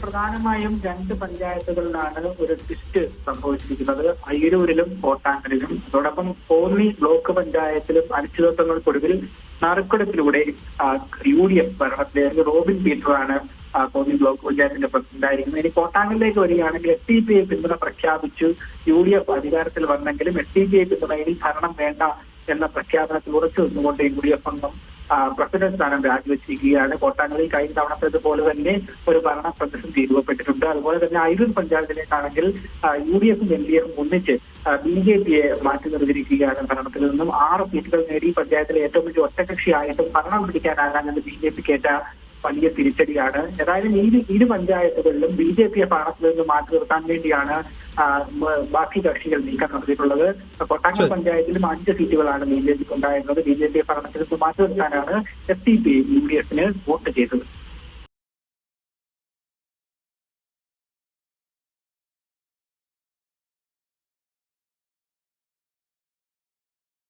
പ്രധാനമായും രണ്ട് പഞ്ചായത്തുകളിലാണ് ഒരു ട്വിസ്റ്റ് സംഭവിച്ചിരിക്കുന്നത്. അയ്യൂരിലും കോട്ടാങ്കലിലും. അതോടൊപ്പം കോന്നി ബ്ലോക്ക് പഞ്ചായത്തിലും അനിശ്ചിതത്വങ്ങൾക്കൊടുവിൽ നറുക്കെടുപ്പിലൂടെ UDF ഭരണത്തിലേക്ക് റോബിൻ പീറ്ററാണ് കോന്നി ബ്ലോക്ക് പഞ്ചായത്തിന്റെ പ്രസിഡന്റായിരിക്കുന്നത്. ഇനി കോട്ടാങ്കലിലേക്ക് വരികയാണെങ്കിൽ SDPI പിന്തുണ പ്രഖ്യാപിച്ചു. UDF അധികാരത്തിൽ വന്നെങ്കിലും SDPI പിന്തുണയിൽ ഭരണം വേണ്ട എന്ന പ്രഖ്യാപനത്തിൽ ഉറച്ചു നിന്നുകൊണ്ട് UDF അംഗം പ്രസിഡന്റ് സ്ഥാനം രാജിവെച്ചിരിക്കുകയാണ്. കോട്ടാങ്കലിൽ കഴിഞ്ഞ തവണത്തേതുപോലെ തന്നെ ഒരു ഭരണ പ്രതിസന്ധി രൂപപ്പെട്ടിട്ടുണ്ട്. അതുപോലെ തന്നെ അയ്യൂർ പഞ്ചായത്തിലേക്കാണെങ്കിൽ UDFും LDFും ഒന്നിച്ച് BJPയെ മാറ്റി നിർത്തിയിരിക്കുകയാണ്. ഭരണത്തിൽ നിന്നും 6 സീറ്റുകൾ നേടി പഞ്ചായത്തിലെ ഏറ്റവും വലിയ ഒറ്റകക്ഷിയായിട്ടും ഭരണം പിടിക്കാനാകാഞ്ഞത് BJPക്കേറ്റ വലിയ തിരിച്ചടിയാണ്. ഏതായാലും ഇരു പഞ്ചായത്തുകളിലും BJPയെ ഭരണത്തിൽ നിന്ന് മാറ്റി നിർത്താൻ വേണ്ടിയാണ് ബാക്കി കക്ഷികൾ നീക്കം നടത്തിയിട്ടുള്ളത്. കൊട്ടാങ്കൽ പഞ്ചായത്തിലും 5 സീറ്റുകളാണ് BJPക്ക് ഉണ്ടായിരുന്നത്. BJPയെ ഭരണത്തിൽ നിന്ന് മാറ്റി നിർത്താനാണ് SDPI UDFന് വോട്ട് ചെയ്തത്.